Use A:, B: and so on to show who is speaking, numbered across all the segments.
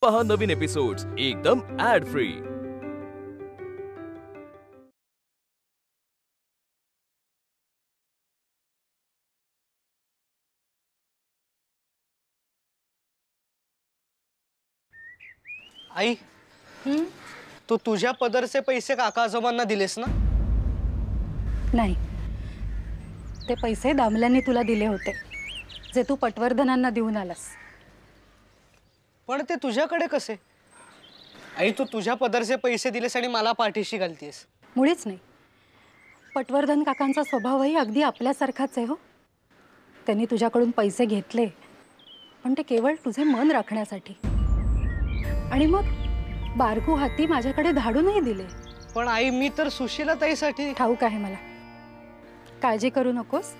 A: पहा नवीन एपिसोड्स एकदम add free.
B: आई, तू तुझ्या पदरचे पैसे काका आजोबांना दिलेस ना?
C: नाही, ते पैसे दामल्यांनी तुला दिले होते, जे तू पटवर्धनांना देऊन आलास।
B: पण ते तुझ्याकडे कसे? आई, तू तुझ्या पदरचे पैसे दिलेस आणि मला पाठीशी घालतीयस?
C: मुळीच नाही। पटवर्धन काकांचा स्वभावही अगदी आपल्यासारखाच आहे हो। त्यांनी तुझ्याकडून पैसे घेतले, पण ते केवळ तुझे मन राखण्यासाठी, आणि मग बारकू हाती माझ्याकडे धाडूनही दिले।
B: पण आई, मी तर सुशीलाताईसाठी।
C: ठाऊक आहे मला, काळजी करू नकोस।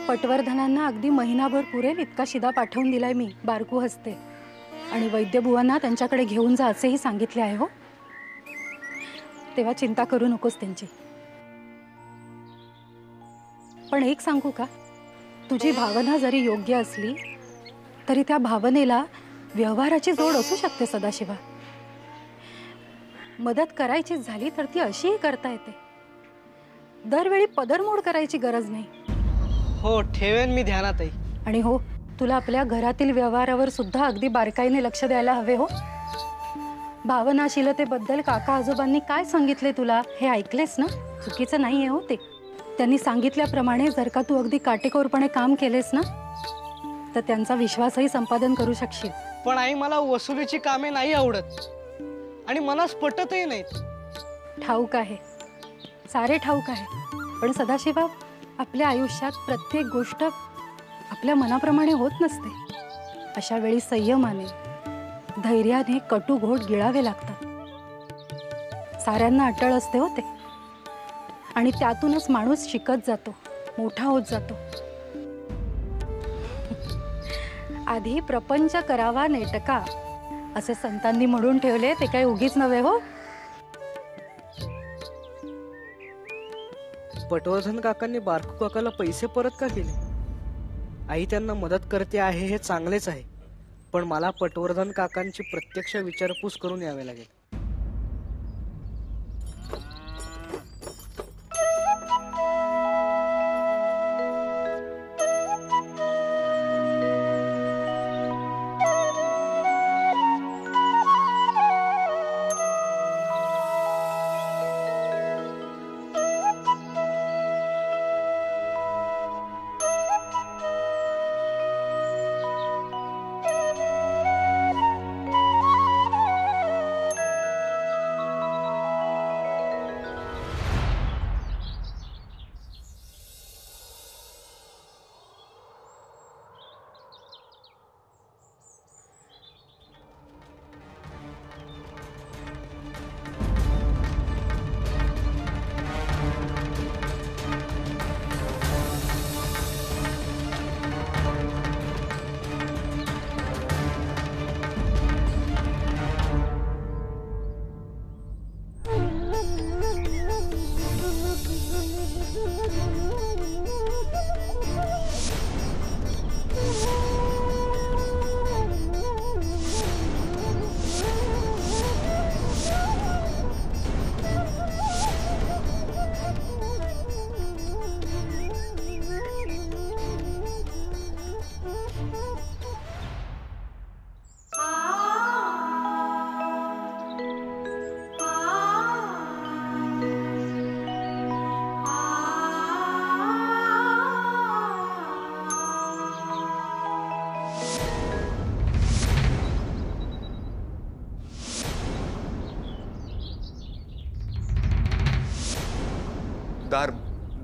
C: पटवर्धनांना अगदी महिनाभर पुरेल इतका शिदा पाठवून दिलाय मी बारकू हस्ते, आणि वैद्यबुवांना त्यांच्याकडे घेऊन जा असेही सांगितले आहे हो। तेव्हा चिंता करू नकोस त्यांची। पण एक सांगू का, तुझी भावना जरी योग्य असली तरी त्या भावनेला व्यवहाराची जोड असू शकते सदाशिवा। मदत करायची झाली तर ती अशीही करता येते, दरवेळी पदरमोड करायची गरज नाही।
B: हो, ठेवेन मी ध्यानात आई।
C: आणि हो, तुला आपल्या घरातील व्यवहारावर सुद्धा अगदी बारकाईने लक्ष द्यायला हवे हो। भावनाशीलतेबद्दल काका आजोबांनी काय सांगितले तुला हे ऐकलेस ना? चुकीचं नाही आहे हो ते। त्यांनी सांगितल्याप्रमाणे जर का तू अगदी काटेकोरपणे काम केलेस ना, तर त्यांचा विश्वासही संपादन करू शकशील।
B: पण आई, मला वसुलीची कामे नाही आवडत आणि मला पटतही नाहीत।
C: ठाऊक आहे, सारे ठाऊक आहे, पण सदाशिवा, आपल्या आयुष्यात प्रत्येक गोष्ट आपल्या मनाप्रमाणे होत नसते। अशा वेळी संयमाने, धैर्याने कटू घोट गिळावे लागतात। साऱ्यांना अटळ असते होते, आणि त्यातूनच माणूस शिकत जातो, मोठा होत जातो। आधी प्रपंच करावा नेटका असे संतांनी म्हणून ठेवले, ते काही उगीच नव्हे हो।
B: पटवर्धन काकांनी बारकू काकाला पैसे परत का केले? आई त्यांना मदत करते आहे हे चांगलेच आहे, पण मला पटवर्धन काकांची प्रत्यक्ष विचारपूस करून यावे लागेल।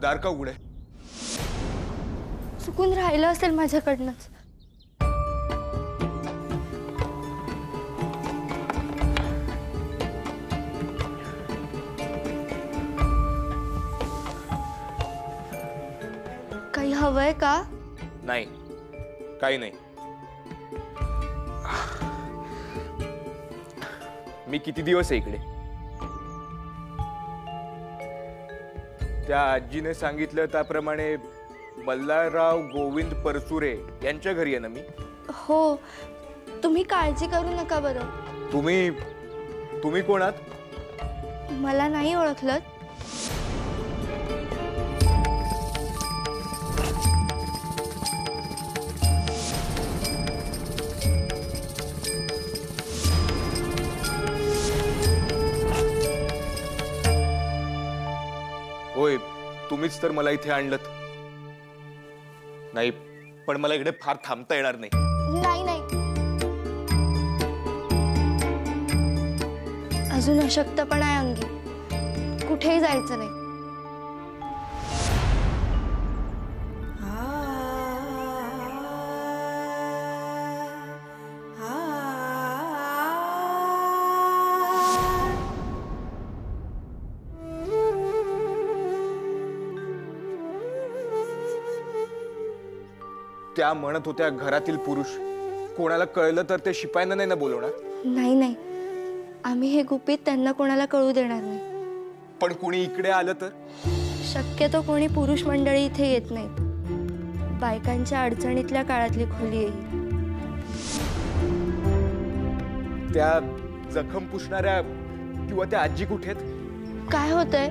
D: दार का उघडे?
E: चुकून राहिलं असेल माझ्याकडनंच। काही हवंय का?
D: नाही, काही नाही। मी किती दिवस आहे इकडे? त्या आजीने सांगितलं त्याप्रमाणे मल्हारराव गोविंद परचुरे यांच्या घरी आहे ना मी?
E: हो, तुम्ही काळजी करू नका बरं.
D: तुम्ही कोण आहात?
E: मला नाही ओळखलं?
D: होय, तुम्हीच तर मला इथे आणलत. नाही, पण मला इकडे फार थांबता येणार नाही.
E: नाही नाही, अजून अशक्तपणा आहे अंगी. कुठेही जायचं नाही.
D: त्या म्हणत होत्या घरातील पुरुष कोणाला कळलं तर ते शिपायांना नाही ना बोलवणार.
E: नाही नाही, आम्ही हे गुपित त्यांना कोणाला कळू देणार नाही.
D: पण कोणी इकडे आलं तर?
E: शक्यतो कोणी पुरुष मंडळी इथे येत नाहीत. बायकांच्या अडचणीतल्या काळातली खोली येईल.
D: त्या जखम पुसणाऱ्या किंवा त्या आजी कुठे आहेत?
E: काय होतंय?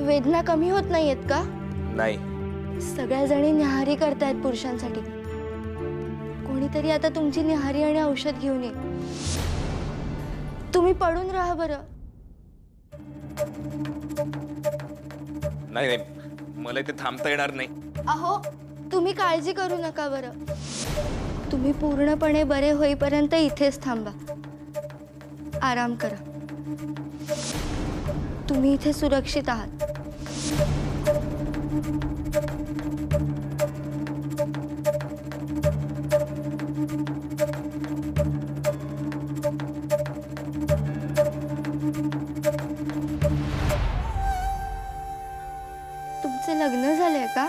E: वेदना कमी होत नाहीयेत का?
D: नाही.
E: सगळ्या जणी न्याहारी करतायत पुरुषांसाठी. कोणीतरी आता तुमची न्याहारी आणि औषध घेऊन ये. तुम्ही पडून राहा बरं.
D: नाही, मला इथे थांबता येणार नाही.
E: अहो, तुम्ही काळजी करू नका बरं. तुम्ही पूर्णपणे बरे होईपर्यंत इथेच थांबा. आराम करा. तुम्ही इथे सुरक्षित आहात. तुमचे लग्न झाले का?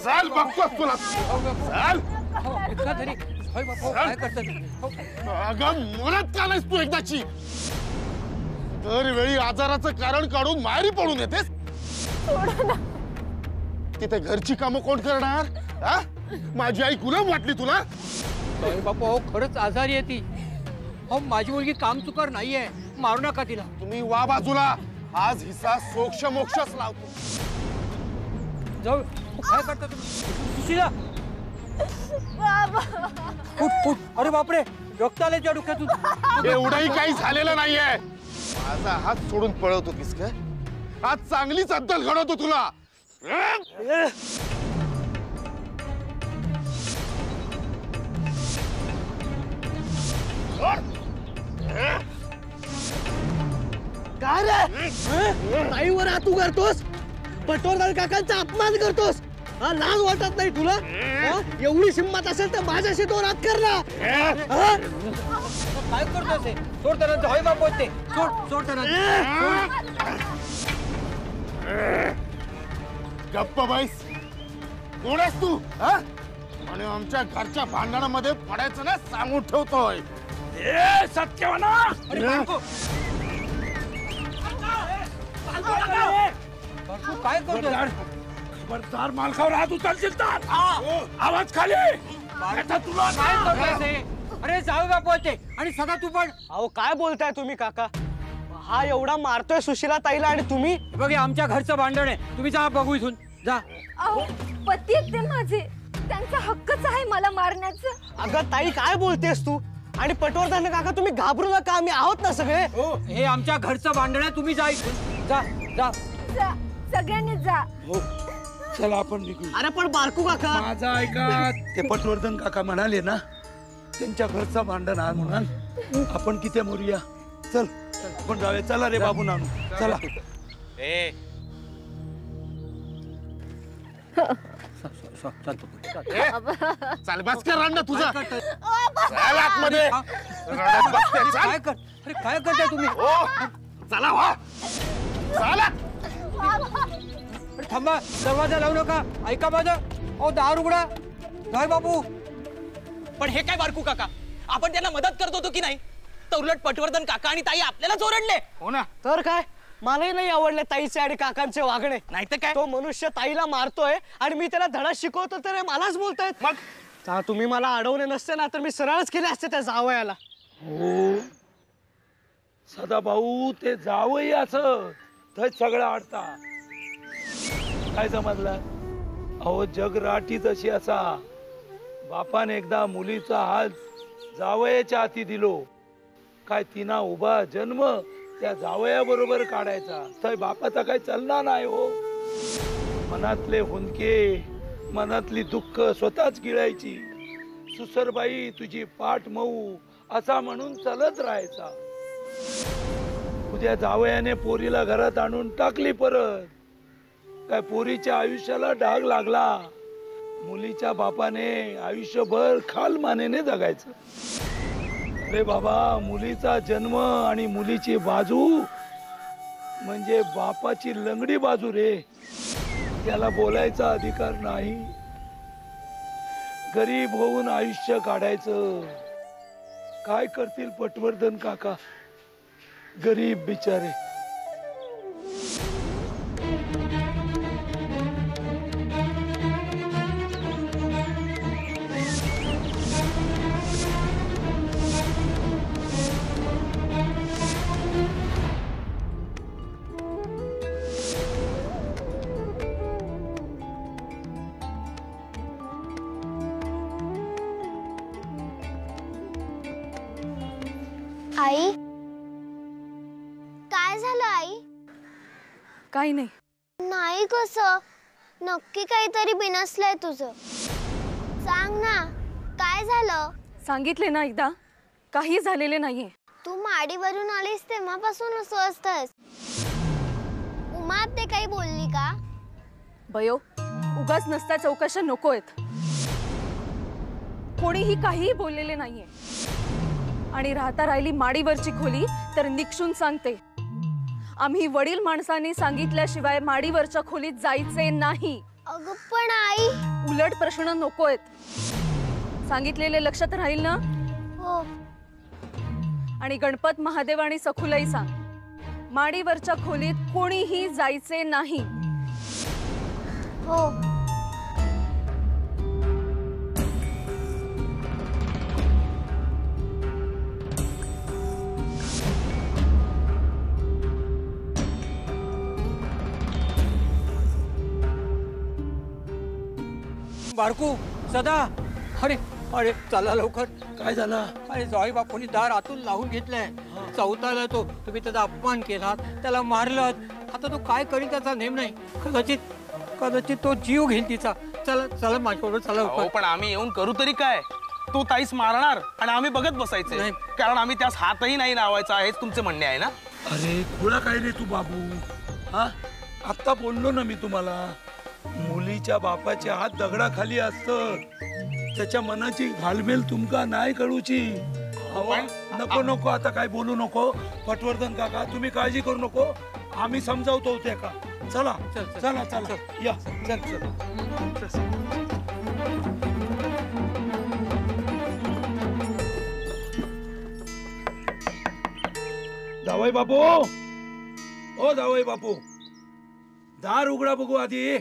F: चाल बघतोस तुला. चाल. अगं मरत का नाहीस तू एकदाची? दरवेळी आजाराचं कारण काढून माहेरी पडून येतेस. तिथे घरची कामं कोण करणार? हा? माझी आई गुलाम वाटली तुला?
G: बापू, अहो खरंच आजारी आहे ती. अहो माझी मुलगी काम चुकार नाहीये, मारू नका तिला.
F: तुम्ही वा बाजूला. आज हिस्सा सोक्ष मोक्षच लावतो.
G: जाऊ. काय करता तुम्ही? Sushila, foot foot. अरे बापरे, रक्त आले त्या डोक्यातून.
F: एवढंही काही झालेलं नाहीये. माझा हात सोडून पळत होतीस का? आज चांगलीच अद्दल घडवतो तुला.
B: काय रे? ताईवर हात करतोस? पटवर्धन काकांचा अपमान करतोस? हा, लाज वाटत नाही तुला? एवढी हिंमत असेल तर माझ्याशी तो रात कर ना.
G: काय करतोस हे? सोड त्यांना. जाऊ बापू ते. सोड त्यांना.
F: गप्प बैस. कोण आहेस तू? आणि आमच्या घरच्या भांडणामध्ये पडायचं ना सांगून ठेवतोय. सत्यवाना.
G: अरे बापू. काय करतोय?
F: खबरदार मालकावर हात उचलशील तर आवाज खाली. तुला
G: काय करतोय हे? अरे जाऊ बापू ते. आणि सदा तू पण.
B: अहो काय बोलताय तुम्ही काका? हा एवढा मारतोय सुशीला ताईला आणि तुम्ही?
G: बघ, आमच्या घरचं भांडण आहे. तुम्ही जा बघू इथून. जा.
H: अहो, पती आहेत ते माझे. त्यांचा हक्कच आहे मला मारण्याचं.
B: अगं ताई, काय बोलतेस तू? आणि पटवर्धन काका, तुम्ही घाबरू नका. आम्ही आहोत ना सगळे.
G: हे आमच्या घरचं भांडण आहे. तुम्ही जा इथून. जा जा.
H: जा, सगळ्यांनी जा.
I: चला आपण निघू.
B: अरे पण बारकू काका.
I: माझा ऐका. ते पटवर्धन काका म्हणाले ना, त्यांच्या घरचं भांडण आहे म्हणून आपण किती मोरूया. चल आपण जाऊया. चला रे बाबू नानू, चला.
F: चाल बस कर रांडा तुझा. चल आतमध्ये. रडत बसते. चल.
G: काय कर? अरे काय करताय तुम्ही?
F: चला वा. चला.
G: अरे थांबा, दरवाजा लावू नका. ऐका माझं. अहो दार उघडा. जाय बापू.
B: पण हे काय बारकू काका?
J: आपण त्यांना मदत करत होतो की नाही, तर उलट पटवर्धन काका आणि ताई आपल्यालाच ओरडले.
B: हो ना, तर काय, मलाही नाही आवडले ताईचे आणि काकांचे वागणे.
J: नाही तर काय,
B: तो मनुष्य ताईला मारतोय आणि मी त्याला धडा शिकवतो तर मलाच बोलतायत. मग तुम्ही मला अडवले नसते ना तर मी सरळच केले असते त्या जावयाला.
I: हो सदा भाऊ, ते जावई असं तर सगळं अडता. काय समजला? अहो जग राटीच अशी असा. बापाने एकदा मुलीचा हात जावयाच्या हाती दिलो काय, तिना उभा जन्म त्या जावया बरोबर काढायचा, तर बापाचा काय चालणार नाही हो. मनातले हुंदके, मनातली दुःख स्वतःच गिळायची. सुसरबाई तुझी पाठ मऊ असा म्हणून चालत राहायचा. उद्या जावयाने पोरीला घरात आणून टाकली परत काय, पोरीच्या आयुष्याला डाग लागला. मुलीच्या बापाने आयुष्यभर खालमानेने जगायचं. अरे बाबा, मुलीचा जन्म आणि मुलीची बाजू म्हणजे बापाची लंगडी बाजू रे. त्याला बोलायचा अधिकार नाही. गरीब होऊन आयुष्य काढायचं. काय करतील पटवर्धन काका, गरीब बिचारे.
E: आई, काय झालं आई?
H: काही नाही.
E: नाही कसं? नक्की काहीतरी बिनसलंय तुझं. सांग ना, काय झालं?
H: सांगितले ना एकदा, काही झालेले नाहीये.
E: तू माडीवरून आलीस तेव्हापासून असं असतंस. उमा ते काही बोलली का?
H: बयो, उगाच नसता चौकशा नकोयत. कोणीही काहीही बोललेले नाहीये. आणि राहता राहिली माडीवरची खोली तर निक्षून सांगते, आम्ही वडील माणसांनी सांगितल्याशिवाय माडीवरच्या खोलीत जायचे नाही.
E: अगं पण आई,
H: उलट प्रश्न नकोयत. सांगितलेले लक्षात राहील ना?
E: हो.
H: आणि गणपत, महादेव आणि सखुलाई सांग, माडीवरच्या खोलीत कोणीही जायचे नाही.
E: हो.
G: बारकू, सदा, अरे अरे चला लवकर.
I: काय झालं?
G: अरे जाई बापूंनी दार आतून लावून घेतलंय. चौथाला तो, तुम्ही त्याचा अपमान केलात, त्याला मारलं. आता तो काय करील त्याचा नेम नाही. कदाचित तो जीव घेईल तिचा. चला चला माझ्याबरोबर चला लवकर.
J: पण आम्ही येऊन करू तरी काय? तो ताईस मारणार आणि आम्ही बघत बसायचे
G: नाही.
J: कारण आम्ही त्यास हातही नाही लावायचा हेच तुमचे म्हणणे आहे ना?
I: अरे खुळा काय रे तू बाबू. हा, आता बोललो ना मी तुम्हाला, मुलीच्या बापाचे हात दगडाखाली असत. त्याच्या मनाची घालमेल तुमका नाही कळूची. नको नको, आता काय बोलू नको. पटवर्धन काका, तुम्ही काळजी करू नको, आम्ही समजावतो त्या का. चला चला चला या. चल चल. जावई बापू, ओ जावई बापू, दार उघडा बघू आधी.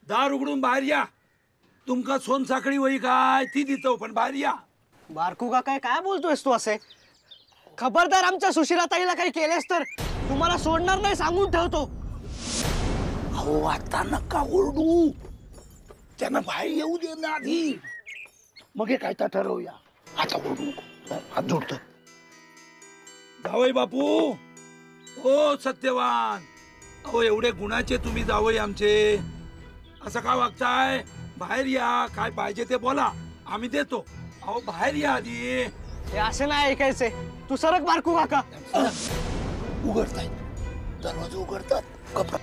I: दार उघडून बाहेर या. तुमका सोनसाखळी वही काय ती देतो, पण बाहेर या.
B: बारकू का काय बोलतोयस तू असे? खबरदार आमच्या सुशीलाताईला काही केलेस तर तुम्हाला सोडणार नाही, सांगून ठेवतो.
I: अहो आता नका ओरडू, त्यांना बाहेर येऊ दे ना आधी, मग हे काय तर ठरवूया. आता ओरडू नको, हात जोडतो. जावई बापू, ओ सत्यवान, अहो एवढे गुणाचे तुम्ही जावई आमचे, असं का वागताय? बाहेर या, काय पाहिजे ते बोला, आम्ही देतो. अहो बाहेर या आधी.
B: हे असे नाही ऐकायचे. तू सरक बारकू काका.
I: उघडतायत दरवाजा, उघडतात कपडा.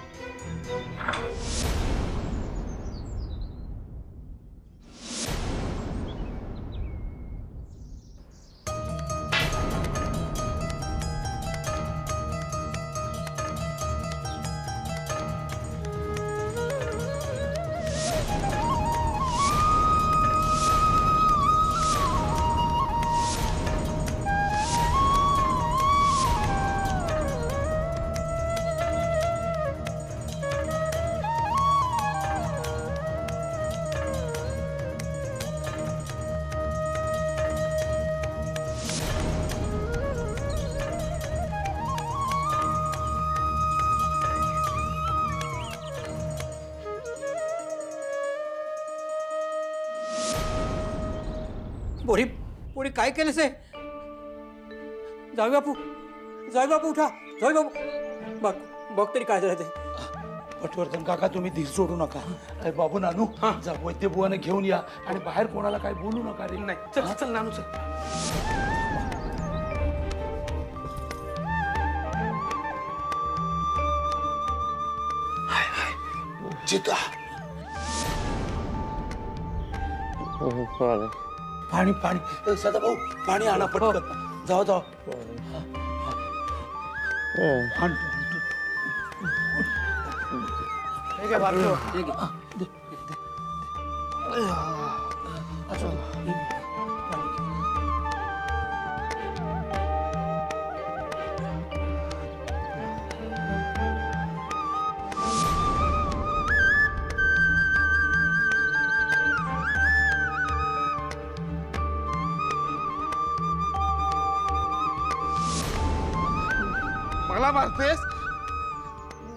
G: बोरी बोरी काय केलंस हे? जाऊ बापू उठा. जाऊ बापू बघ बघ तरी काय झालं ते.
I: पटवर्धन काका तुम्ही धीर सोडू नका. अरे बाबू नानू जा वैद्य बुवाने घेऊन या आणि बाहेर कोणाला काय बोलू नका रे.
J: नाही चल चल नानू चल.
I: जिता पाणी पाणी सदाभाऊ पाणी आणा पटकन. जाऊ जाऊ आण.
B: ठीक आहे बारको.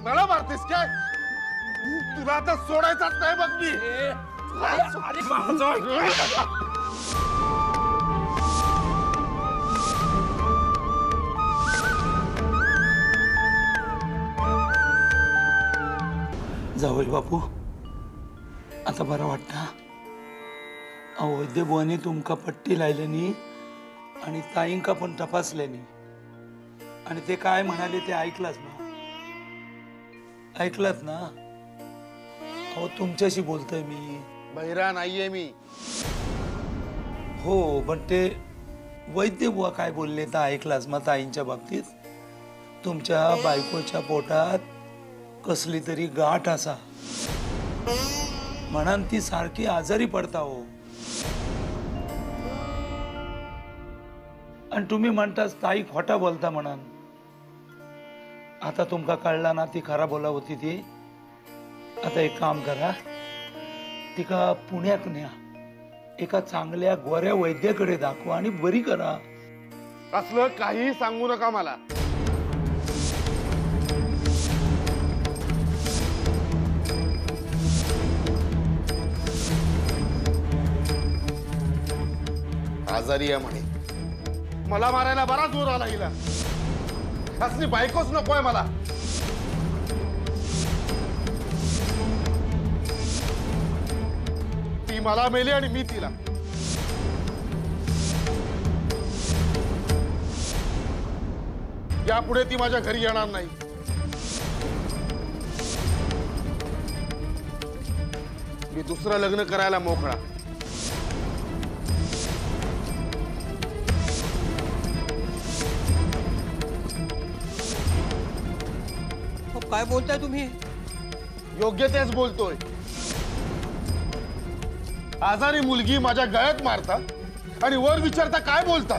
F: मला मारतेस काय? तुला आता सोडायचाच नाही बघ मी.
I: जावई बापू आता बरं वाटतं? वैद्य बुवानी तुमका पट्टी लायल्यानी आणि ताईंका पण तपासल्यानी आणि ते काय म्हणाले ते ऐकलाच ना? ऐकलात ना? अहो तुमच्याशी बोलतोय मी.
F: बहिरा नाहीये मी.
I: हो पण ते वैद्य बुवा काय बोलले तर ऐकलाच मग ताईंच्या बाबतीत? तुमच्या बायकोच्या पोटात कसली तरी गाठ असा म्हणान ती सारखी आजारी पडता हो. आणि तुम्ही म्हणताच ताई खोटा बोलता म्हणान. आता तुमका कळला ना ती खरा बोला होती ती. आता एक काम करा, तिका पुण्यात न्या, एका चांगल्या गोऱ्या वैद्याकडे दाखवा आणि बरी करा.
F: असलं काही सांगू नका मला. आजारी आहे म्हणे. मला मारायला बरा जोर आला हिला. असली बायकोच नकोय मला. ती मला मेली आणि मी तिला. यापुढे ती माझ्या घरी येणार नाही. मी दुसरं लग्न करायला मोकळा.
G: काय बोलताय तुम्ही?
F: योग्य तेच बोलतोय. आजारी मुलगी माझ्या गळ्यात मारता आणि वर विचारता काय बोलता?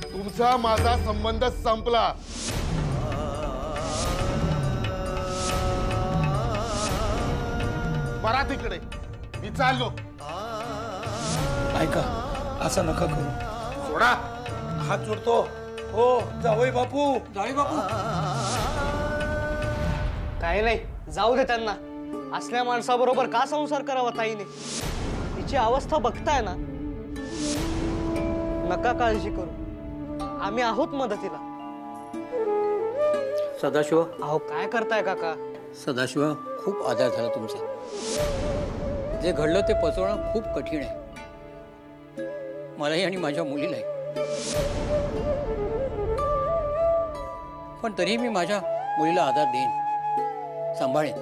F: तुमचा माझा संबंध संपला. बरा तिकडे मी चाललो.
I: ऐका असं नका करू.
F: सोडा.
I: हात जोडतो. हो जावई बापू.
G: जावई बापू
B: काही नाही जाऊ दे त्यांना. असल्या माणसाबरोबर का संसार करावा ताईने? तिची अवस्था बघताय ना. नका काळजी करू, आम्ही आहोत मदतीला.
G: सदाशिव.
B: अहो काय करताय काका?
G: सदाशिव खूप आधार झाला तुमचा. जे घडलं ते पचवणं खूप कठीण आहे मलाही आणि माझ्या मुलीलाही. पण तरीही मी माझ्या मुलीला आधार देईन, सांभाळेन.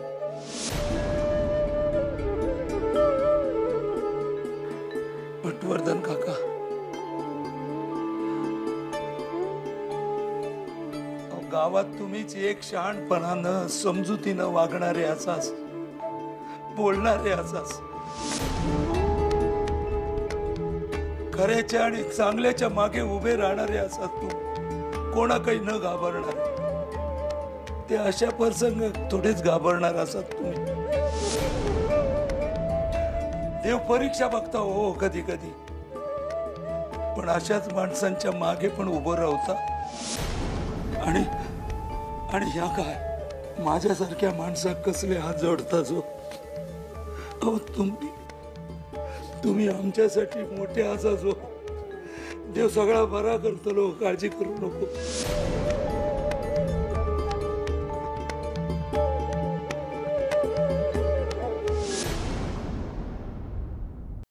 I: पटवर्धन काका, गावात तुम्हीच एक शहाणपणानं समजुतीनं वागणारे असाच, बोलणारे असाच. खऱ्याच्या आणि चांगल्याच्या मागे उभे राहणारे असाच. तू कोणा काही न घाबरणार. ते अशा प्रसंग थोडेच घाबरणार असात तुम्ही. देव परीक्षा बघता हो कधी कधी, पण अशाच माणसांच्या मागे पण उभं राहता. आणि ह्या काय माझ्यासारख्या माणसाक कसले हात जोडता जो. तुम्ही तुम्ही आमच्यासाठी मोठे असाचो. देव सगळा बरा करतलो, काळजी करू नको.